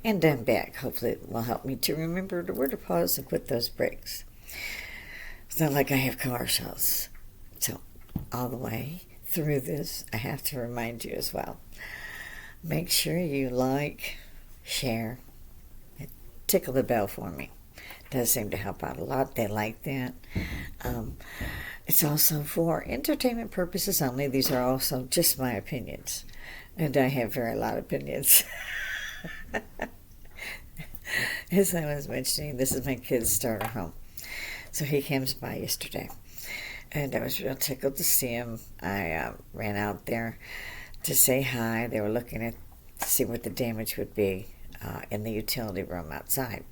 And I'm back. Hopefully it will help me to remember where to pause and put those brakes. It's not like I have commercials. So all the way through this, I have to remind you as well. Make sure you like, share, and tickle the bell for me. It does seem to help out a lot. They like that. It's also for entertainment purposes only. These are also just my opinions. And I have very lot of opinions. As I was mentioning, this is my kid's starter home. So he comes by yesterday. And I was real tickled to see him. I ran out there to say hi. They were looking at to see what the damage would be in the utility room outside.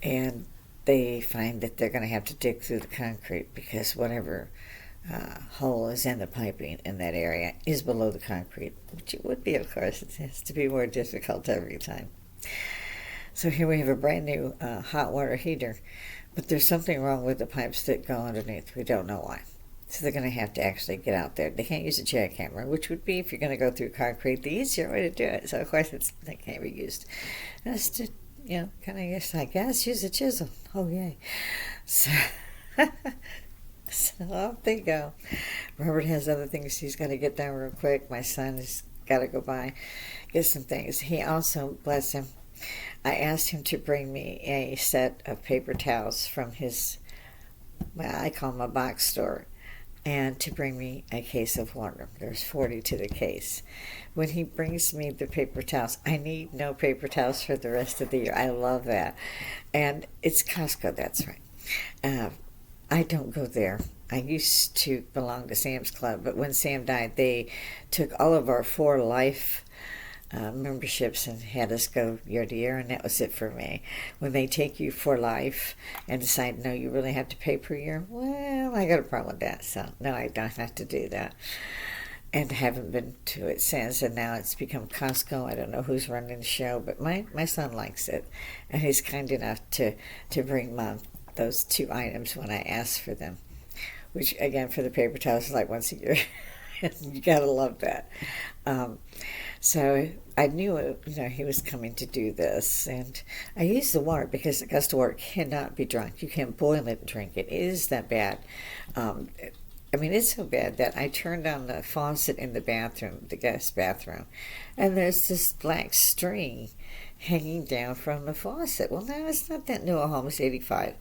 And they find that they're going to have to dig through the concrete because whatever hole is in the piping in that area is below the concrete, which it would be, of course. It has to be more difficult every time. So here we have a brand new hot water heater, but there's something wrong with the pipes that go underneath. We don't know why. So they're going to have to actually get out there. They can't use a jackhammer, which would be, if you're going to go through concrete, the easier way to do it. So, of course, they can't be used. That's to, kind of just, I guess, use a chisel. Oh, yay. So, so off they go. Robert has other things he's got to get done real quick. My son has got to go by, get some things. He also, bless him, I asked him to bring me a set of paper towels from his, well, I call them a box store, and to bring me a case of water. There's 40 to the case. When he brings me the paper towels, I need no paper towels for the rest of the year. I love that. And it's Costco, that's right. I don't go there. I used to belong to Sam's Club, but when Sam died, they took all of our 4 Life memberships and had us go year to year, and that was it for me. When they take you for life and decide, no, you really have to pay per year, well, I got a problem with that, so no, I don't have to do that. And haven't been to it since, and now it's become Costco. I don't know who's running the show, but my son likes it, and he's kind enough to bring Mom those 2 items when I ask for them, which, again, for the paper towels is like once a year. You gotta love that. So I knew he was coming to do this, and I used the water because the gust of water cannot be drunk. You can't boil it and drink it. It is that bad. It's so bad that I turned on the faucet in the bathroom, the guest bathroom, and there's this black string hanging down from the faucet. Well, now it's not that new a home, it's 85.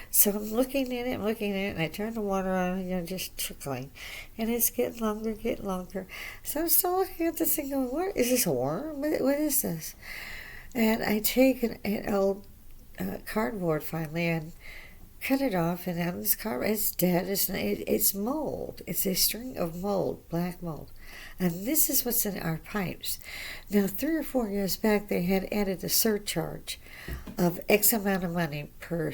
So I'm looking at it, and I turn the water on, just trickling. And it's getting longer. So I'm still looking at this thing going, what? Is this a worm? What is this? And I take an old cardboard finally and cut it off, and out of this cardboard, it's dead. It's mold. It's a string of mold, black mold. And this is what's in our pipes. Now, 3 or 4 years back, they had added a surcharge of X amount of money per.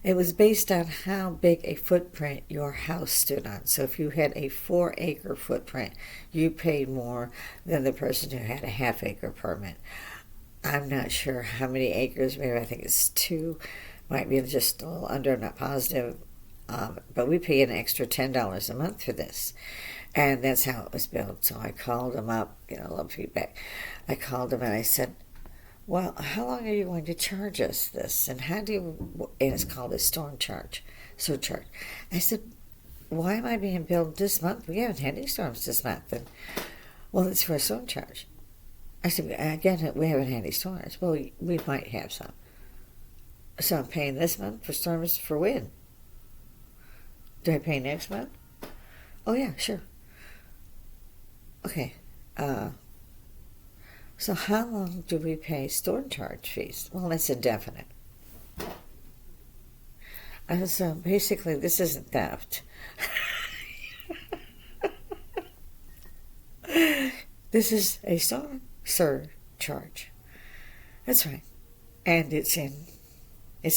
It was based on how big a footprint your house stood on. So if you had a 4-acre footprint, you paid more than the person who had a half-acre permit. I'm not sure how many acres. Maybe I think it's 2. Might be just a little under, I'm not positive. But we pay an extra $10 a month for this. And that's how it was built. So I called them up, a little feedback. I called them and I said, well, how long are you going to charge us this? And and it's called a surcharge. I said, why am I being billed this month? We haven't had any storms this month. And, well, it's for a storm charge. I said, again, we haven't had any storms. Well, we might have some. So I'm paying this month for storms for when? Do I pay next month? Oh, yeah, sure. Okay. So how long do we pay storm charge fees? Well, it's indefinite. So basically, this isn't theft. This is a storm surcharge. That's right. And it's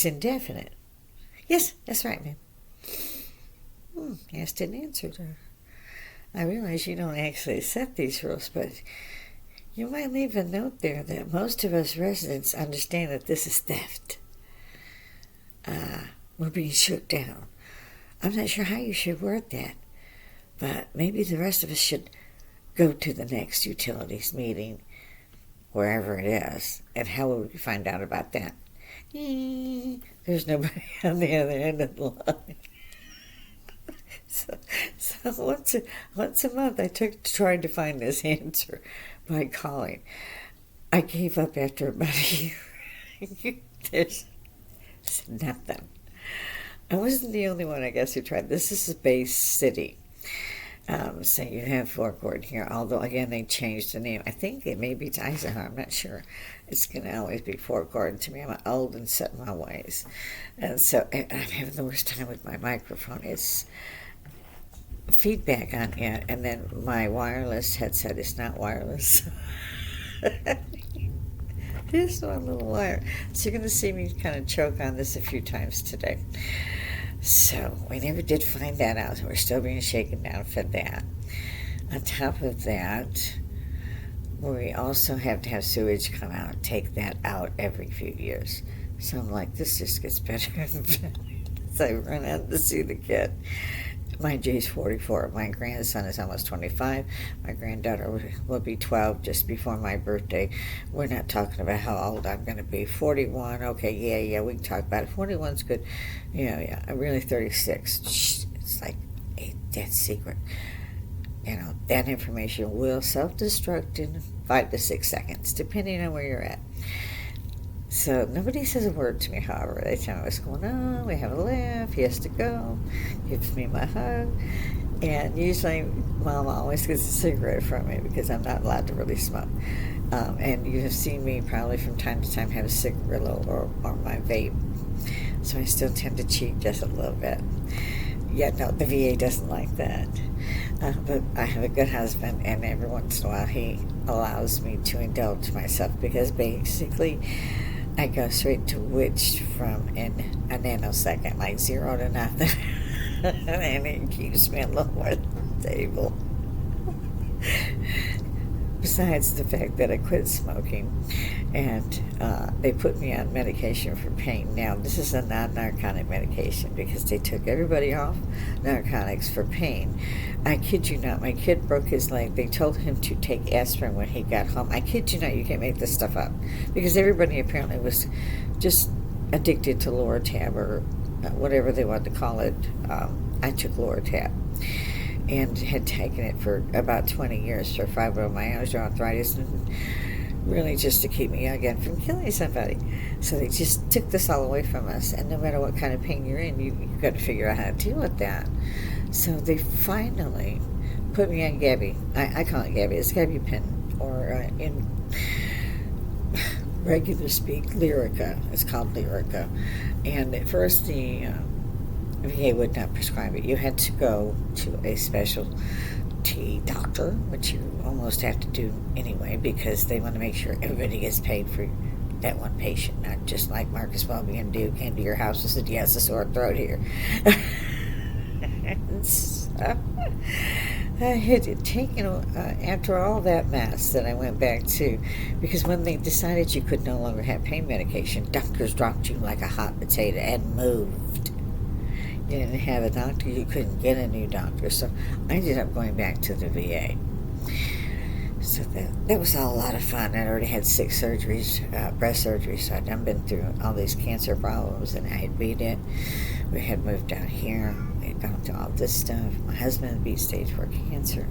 indefinite. Yes, that's right, ma'am. Yes, didn't answer there. I realize you don't actually set these rules, but you might leave a note there that most of us residents understand that this is theft. We're being shook down. I'm not sure how you should word that, but maybe the rest of us should go to the next utilities meeting wherever it is. And how would we find out about that? There's nobody on the other end of the line. So once a month, I tried to find this answer by calling. I gave up after about a year. There's nothing. I wasn't the only one, I guess, who tried. This is a base city. So you have Fort Gordon here, although, again, they changed the name. I think it may be to Eisenhower. I'm not sure. It's going to always be Fort Gordon to me. I'm old and set in my ways. And so I'm having the worst time with my microphone. It's feedback on it, and then my wireless headset is not wireless. Just one little wire. So you're going to see me kind of choke on this a few times today. So we never did find that out. We're still being shaken down for that. On top of that, we also have to have sewage come out and take that out every few years. So I'm like, this just gets better and better. So I run out to see the kid. My Jay's 44. My grandson is almost 25. My granddaughter will be 12 just before my birthday. We're not talking about how old I'm going to be. 41. Okay, yeah, we can talk about it. 41's good. Yeah. I'm really 36. Shh, it's like a dead secret. That information will self-destruct in 5 to 6 seconds, depending on where you're at. So nobody says a word to me, however. They tell me what's going on. We have a laugh. He has to go. Gives me my hug. And usually Mom always gets a cigarette from me because I'm not allowed to really smoke. And you have seen me probably from time to time have a cigarillo or my vape. So I still tend to cheat just a little bit. Yeah, no, the VA doesn't like that. But I have a good husband, and every once in a while he allows me to indulge myself because basically I go straight to witch from in a nanosecond, like 0 to nothing. And it keeps me a little more stable. Besides the fact that I quit smoking, and they put me on medication for pain. Now, this is a non-narcotic medication because they took everybody off narcotics for pain. I kid you not, my kid broke his leg. They told him to take aspirin when he got home. I kid you not, you can't make this stuff up. Because everybody apparently was just addicted to Loratab or whatever they wanted to call it. I took Loratab and had taken it for about 20 years for fibromyalgia, arthritis, and really just to keep me again from killing somebody. So they just took this all away from us, and no matter what kind of pain you're in, you've got to figure out how to deal with that. So they finally put me on Gabby. I call it Gabby. It's gabapentin, or in regular speak, Lyrica. It's called Lyrica. And at first the VA would not prescribe it. You had to go to a specialty doctor, which you almost have to do anyway because they want to make sure everybody gets paid for that one patient, not just like Marcus Welby and Duke came to your house and said, he has a sore throat here. So, I had taken, after all that mess that I went back to, because when they decided you could no longer have pain medication, doctors dropped you like a hot potato and moved. You didn't have a doctor, you couldn't get a new doctor. So I ended up going back to the VA. So that was all a lot of fun. I'd already had 6 surgeries, breast surgeries, so I'd been through all these cancer problems, and I had beat it. We had moved down here. We had gone through all this stuff. My husband had beat stage 4 cancer.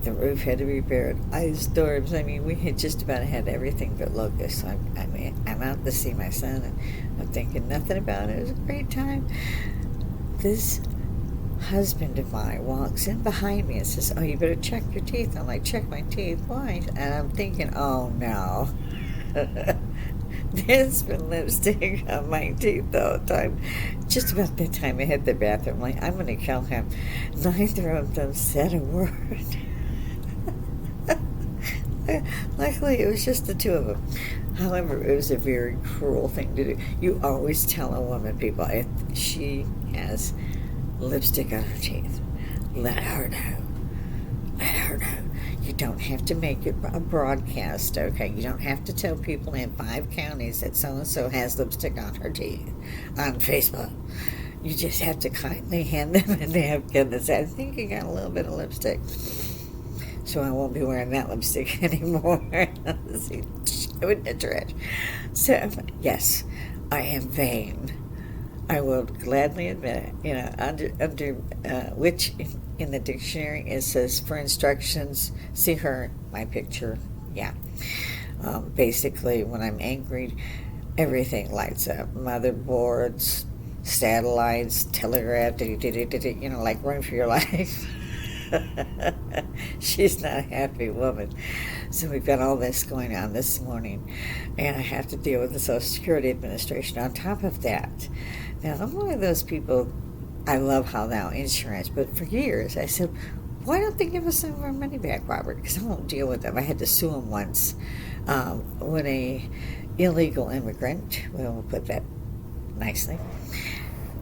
The roof had to be repaired. Ice storms. I mean, we had just about had everything but locusts. So I'm out to see my son, and I'm thinking nothing about it. It was a great time. This husband of mine walks in behind me and says, oh, you better check your teeth. I'm like, check my teeth? Why? And I'm thinking, oh, no. There's been lipstick on my teeth all the time. Just about that time I hit the bathroom. Like, I'm going to kill him. Neither of them said a word. Luckily, it was just the two of them. However, it was a very cruel thing to do. You always tell a woman, people, if she has lipstick on her teeth, let her know. Let her know. You don't have to make it a broadcast, okay? You don't have to tell people in 5 counties that so-and-so has lipstick on her teeth on Facebook. You just have to kindly hand them a napkin that says, I think you got a little bit of lipstick. so I won't be wearing that lipstick anymore. Throw it in the trash. So, yes, I am vain. I will gladly admit it. Under which in the dictionary it says for instructions, see her, my picture. Yeah. Basically, when I'm angry, everything lights up. Motherboards, satellites, telegraph, like run for your life. She's not a happy woman. So we've got all this going on this morning, and I have to deal with the Social Security Administration on top of that. Now, I'm one of those people, I love how now insurance, but for years I said, why don't they give us some of our money back, Robert? Because I won't deal with them. I had to sue them once when a illegal immigrant, well, we'll put that nicely,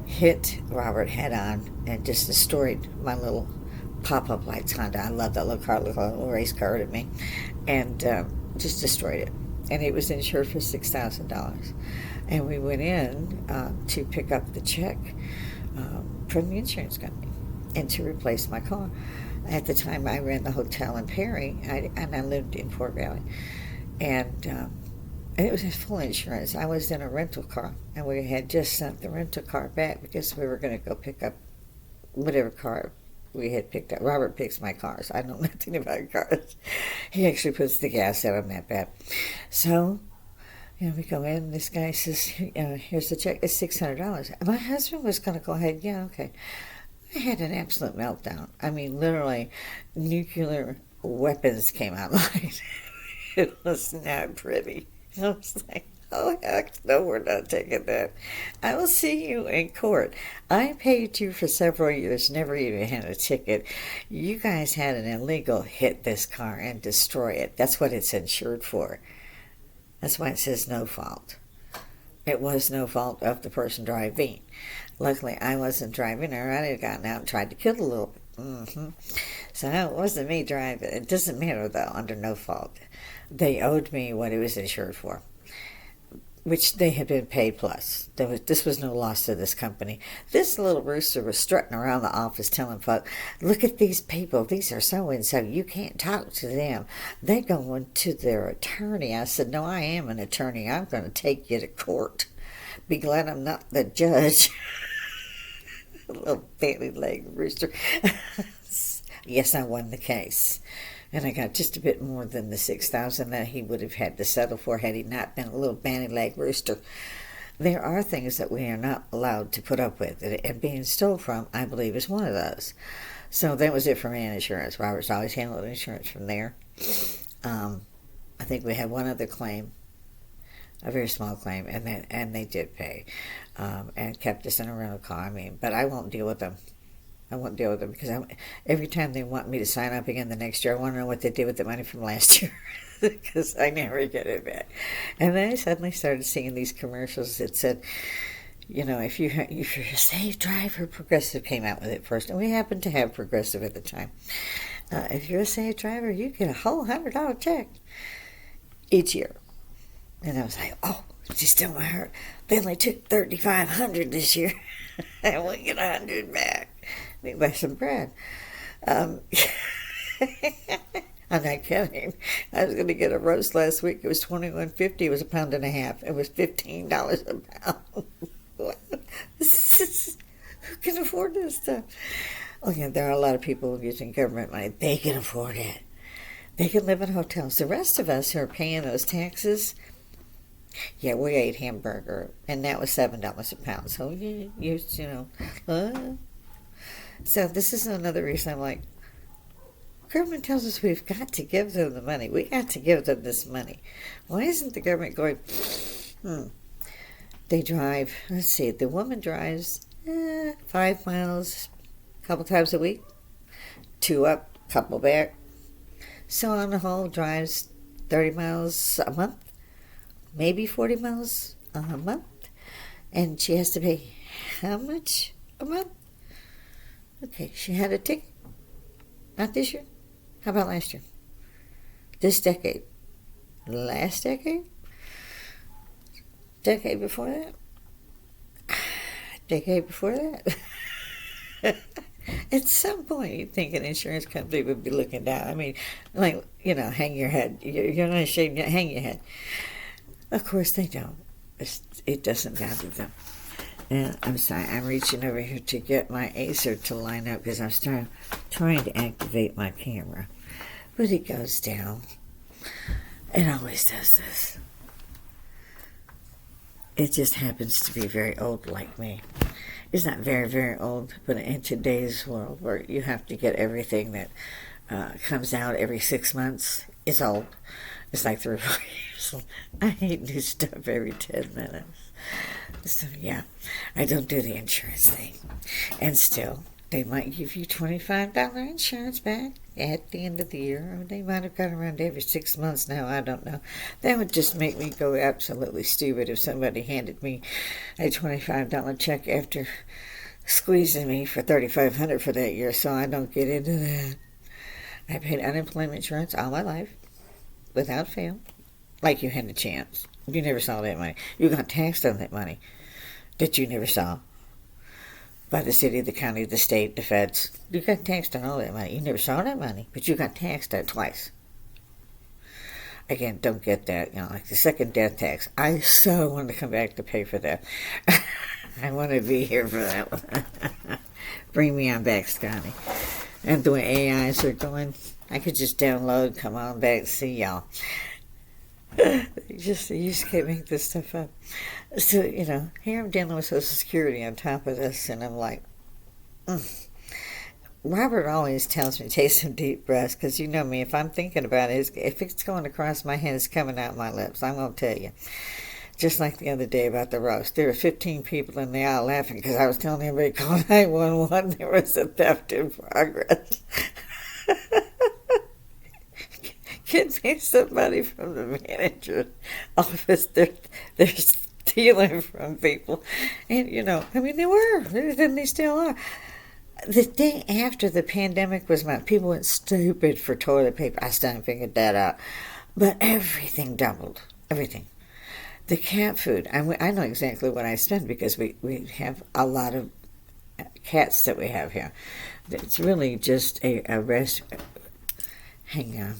hit Robert head on and just destroyed my little pop-up lights Honda. I love that little car, looked like a little race car at me, and just destroyed it. And it was insured for $6,000. And we went in to pick up the check from the insurance company and to replace my car. At the time, I ran the hotel in Perry, and I lived in Fort Valley. And it was full insurance. I was in a rental car, and we had just sent the rental car back because we were going to go pick up whatever car we had picked up. Robert picks my cars. I know nothing about cars. He actually puts the gas out on that bad. So, we go in, this guy says, here's the check, it's $600. And my husband was going to go ahead, yeah, okay. I had an absolute meltdown. I mean, literally, nuclear weapons came out. It was not pretty. I was like, oh, heck, no, we're not taking that. I will see you in court. I paid you for several years, never even had a ticket. You guys had an illegal hit this car and destroy it. That's what it's insured for. That's why it says no fault. It was no fault of the person driving. Luckily, I wasn't driving, or I'd have gotten out and tried to kill a little bit. So it wasn't me driving. It doesn't matter, though, under no fault. They owed me what it was insured for, which they had been paid plus. This was no loss to this company. This little rooster was strutting around the office telling folk, look at these people. These are so-and-so. You can't talk to them. They're going to their attorney. I said, no, I am an attorney. I'm going to take you to court. Be glad I'm not the judge. Little baby leg rooster. Yes, I won the case. And I got just a bit more than the $6,000 that he would have had to settle for had he not been a little banty leg rooster. There are things that we are not allowed to put up with, and being stole from, I believe, is one of those. So that was it for me in insurance. Robert's always handled insurance from there. I think we had one other claim, a very small claim, and they did pay, and kept us in a rental car. But I won't deal with them. I won't deal with them because every time they want me to sign up again the next year, I want to know what they did with the money from last year because I never get it back. And then I suddenly started seeing these commercials that said, if you're a safe driver, Progressive came out with it first, and we happened to have Progressive at the time. If you're a safe driver, you get a whole $100 check each year. And I was like, oh, she's still my heart. They only took $3,500 this year. I won't get $100 back. Maybe buy some bread. I'm not kidding. I was going to get a roast last week. It was $21.50. It was $1.50 pounds. It was $15 a pound. Who can afford this stuff? Oh, yeah, there are a lot of people using government money. They can afford it. They can live in hotels. The rest of us who are paying those taxes, yeah, we ate hamburger, and that was $7 a pound. So, so this is another reason I'm like, government tells us we've got to give them the money. We got to give them this money. Why isn't the government going, They drive, let's see, the woman drives 5 miles a couple times a week, 2 up, couple back. So on the whole, drives 30 miles a month, maybe 40 miles a month. And she has to pay how much a month? Okay, she had a ticket. Not this year. How about last year? This decade. Last decade? Decade before that? Decade before that? At some point, you'd think an insurance company would be looking down. I mean, like, hang your head. You're not ashamed to hang your head. Of course, they don't. It doesn't bother them. And I'm sorry, I'm reaching over here to get my Acer to line up because I'm trying to activate my camera. But it goes down. It always does this. It just happens to be very old like me. It's not very, very old, but in today's world where you have to get everything that comes out every 6 months, it's old. It's like 3 or 4 years old. I hate new stuff every 10 minutes. So, yeah, I don't do the insurance thing. And still, they might give you $25 insurance back at the end of the year. Or they might have got around every 6 months now. I don't know. That would just make me go absolutely stupid if somebody handed me a $25 check after squeezing me for $3,500 for that year. So I don't get into that. I paid unemployment insurance all my life, without fail, like you had a chance. You never saw that money. You got taxed on that money that you never saw. By the city, the county, the state, the feds. You got taxed on all that money. You never saw that money, but you got taxed on it twice. Again, don't get that, like the second death tax. I so want to come back to pay for that. I want to be here for that one. Bring me on back, Scotty. And the way AIs are going, I could just download, come on back, see y'all. You just can't make this stuff up. So, here I'm dealing with Social Security on top of this, and I'm like, Robert always tells me to take some deep breaths, because you know me, if I'm thinking about it, if it's going across my head, it's coming out my lips. I'm going to tell you. Just like the other day about the roast. There were 15 people in the aisle laughing because I was telling everybody, call 911, there was a theft in progress. Get me somebody from the manager's office. They're stealing from people. And, they were. And they still are. The day after the pandemic was people went stupid for toilet paper. I still haven't figured that out. But everything doubled. Everything. The cat food. I know exactly what I spend because we have a lot of cats that we have here. It's really just a rest. Hang on.